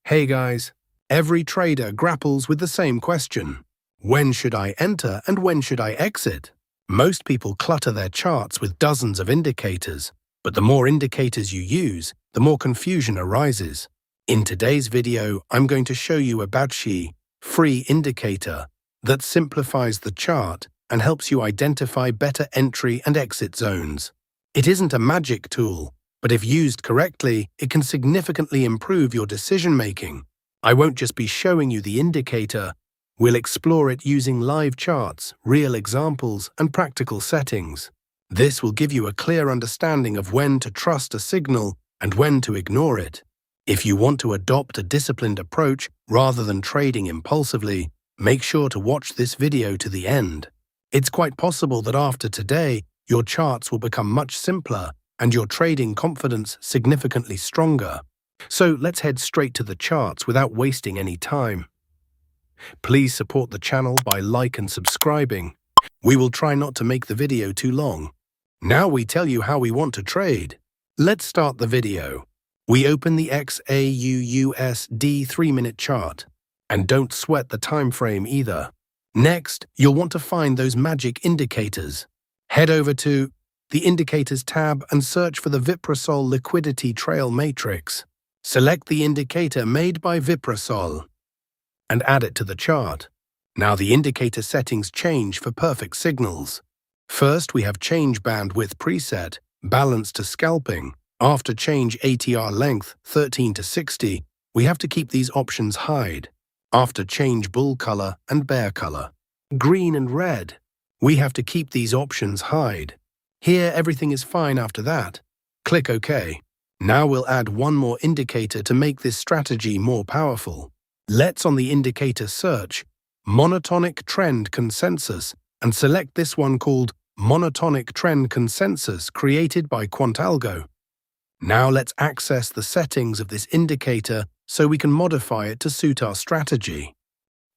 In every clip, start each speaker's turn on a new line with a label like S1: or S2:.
S1: Hey guys, every trader grapples with the same question. When should I enter and when should I exit? Most people clutter their charts with dozens of indicators, but the more indicators you use, the more confusion arises. In today's video, I'm going to show you a Badshi free indicator that simplifies the chart and helps you identify better entry and exit zones. It isn't a magic tool, but if used correctly, it can significantly improve your decision-making. I won't just be showing you the indicator, we'll explore it using live charts, real examples, and practical settings. This will give you a clear understanding of when to trust a signal and when to ignore it. If you want to adopt a disciplined approach rather than trading impulsively, make sure to watch this video to the end. It's quite possible that after today, your charts will become much simpler and your trading confidence significantly stronger. So let's head straight to the charts without wasting any time. Please support the channel by like and subscribing. We will try not to make the video too long. Now we tell you how we want to trade. Let's start the video. We open the XAUUSD 3-minute chart. And don't sweat the time frame either. Next, you'll want to find those magic indicators. Head over to the Indicators tab and search for the Viprasol Liquidity Trail Matrix. Select the indicator made by Viprasol and add it to the chart. Now the indicator settings change for perfect signals. First, we have change bandwidth preset, balance to scalping. After change ATR length 13 to 60, we have to keep these options hide. After change bull color and bear color, green and red, we have to keep these options hide. Here, everything is fine after that. Click OK. Now we'll add one more indicator to make this strategy more powerful. Let's on the indicator search Monotonic Trend Consensus and select this one called Monotonic Trend Consensus created by QuantAlgo. Now let's access the settings of this indicator so we can modify it to suit our strategy.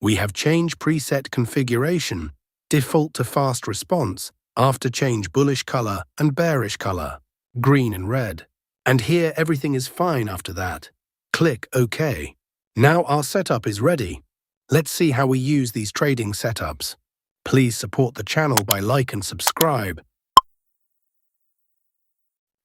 S1: We have change preset configuration, default to fast response, after change bullish color and bearish color, green and red. And here everything is fine after that. Click OK. Now our setup is ready. Let's see how we use these trading setups. Please support the channel by like and subscribe.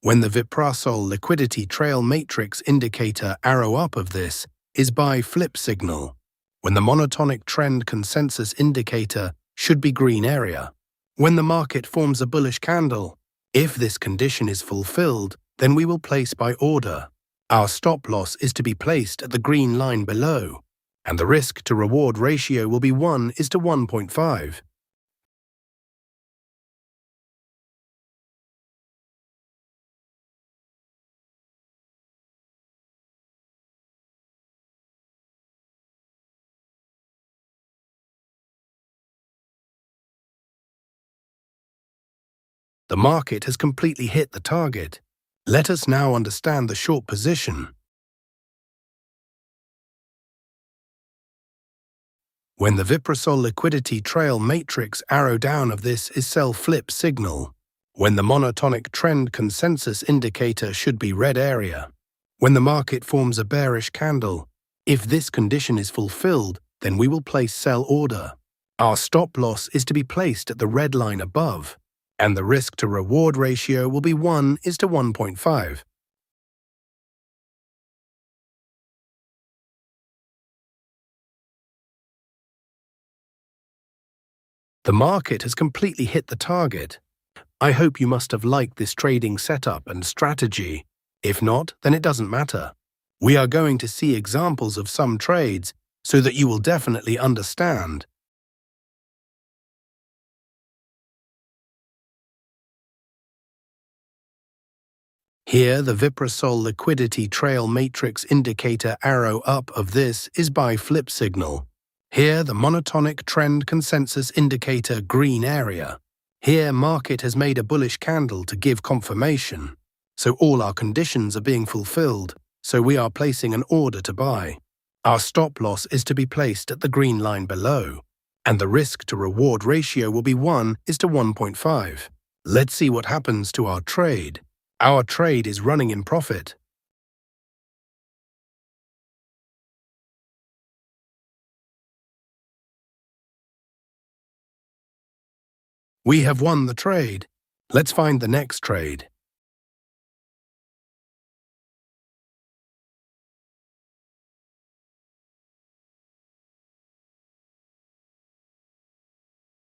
S1: When the Viprasol Liquidity Trail Matrix indicator arrow up of this is buy flip signal. When the monotonic trend consensus indicator should be green area. When the market forms a bullish candle, if this condition is fulfilled, then we will place by order. Our stop loss is to be placed at the green line below, and the risk to reward ratio will be 1:1.5. The market has completely hit the target. Let us now understand the short position. When the Viprasol Liquidity Trail Matrix arrow down of this is sell flip signal. When the monotonic trend consensus indicator should be red area. When the market forms a bearish candle. If this condition is fulfilled, then we will place sell order. Our stop loss is to be placed at the red line above, and the risk to reward ratio will be 1:1.5. The market has completely hit the target. I hope you must have liked this trading setup and strategy. If not, then it doesn't matter. We are going to see examples of some trades so that you will definitely understand. Here, the Viprasol Liquidity Trail Matrix indicator arrow up of this is buy flip signal. Here, the monotonic trend consensus indicator green area. Here, market has made a bullish candle to give confirmation. So all our conditions are being fulfilled, so we are placing an order to buy. Our stop loss is to be placed at the green line below, and the risk to reward ratio will be 1:1.5. Let's see what happens to our trade. Our trade is running in profit. We have won the trade. Let's find the next trade.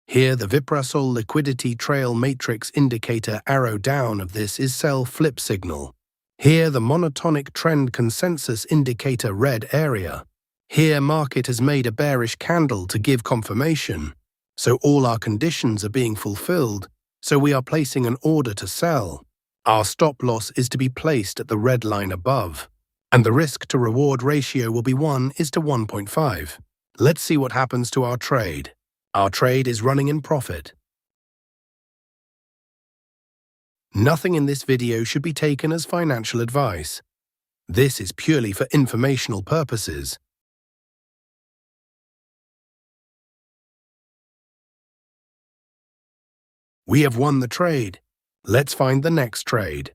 S1: Here, the Viprasol liquidity trail matrix indicator arrow down of this is sell flip signal. Here, the monotonic trend consensus indicator red area. Here, market has made a bearish candle to give confirmation. So all our conditions are being fulfilled, so we are placing an order to sell. Our stop loss is to be placed at the red line above, and the risk to reward ratio will be 1:1.5. Let's see what happens to our trade. Our trade is running in profit. Nothing in this video should be taken as financial advice. This is purely for informational purposes. We have won the trade. Let's find the next trade.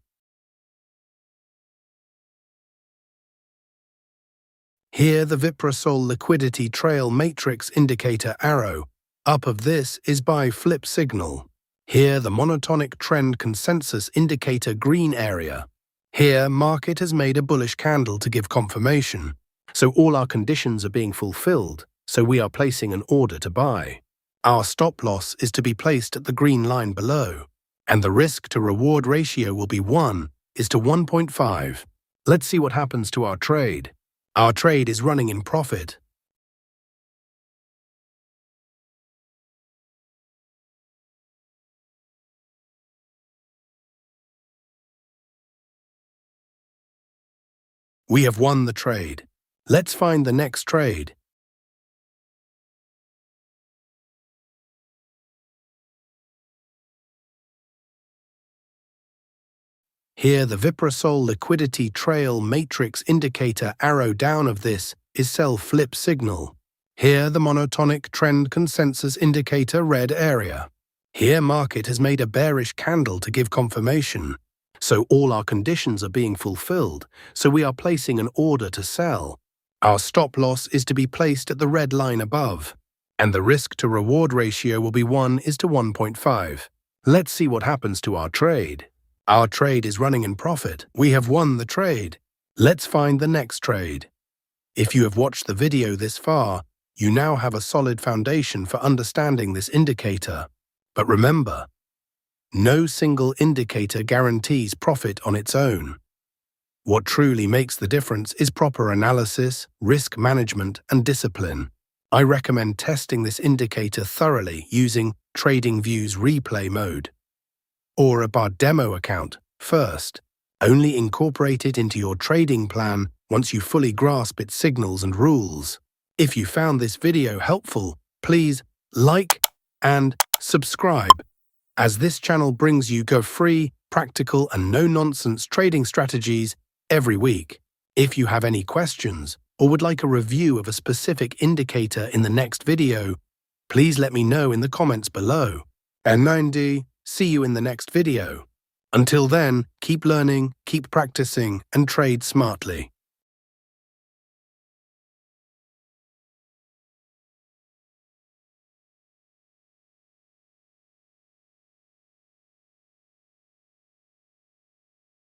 S1: Here, the Viprasol liquidity trail matrix indicator arrow up of this is buy flip signal. Here, the monotonic trend consensus indicator green area. Here, market has made a bullish candle to give confirmation. So all our conditions are being fulfilled, so we are placing an order to buy. Our stop loss is to be placed at the green line below, and the risk to reward ratio will be 1:1.5. Let's see what happens to our trade. Our trade is running in profit. We have won the trade. Let's find the next trade. Here, the Viprasol liquidity trail matrix indicator arrow down of this is sell flip signal. Here, the monotonic trend consensus indicator red area. Here, market has made a bearish candle to give confirmation. So all our conditions are being fulfilled, so we are placing an order to sell. Our stop loss is to be placed at the red line above, and the risk to reward ratio will be 1:1.5. Let's see what happens to our trade. Our trade is running in profit. We have won the trade. Let's find the next trade. If you have watched the video this far, you now have a solid foundation for understanding this indicator. But remember, no single indicator guarantees profit on its own. What truly makes the difference is proper analysis, risk management, and discipline. I recommend testing this indicator thoroughly using Tradingview's replay mode or a bar demo account first. Only incorporate it into your trading plan once you fully grasp its signals and rules. If you found this video helpful, please like and subscribe, as this channel brings you free, practical, and no-nonsense trading strategies every week. If you have any questions or would like a review of a specific indicator in the next video, please let me know in the comments below. And see you in the next video. Until then, keep learning, keep practicing, and trade smartly.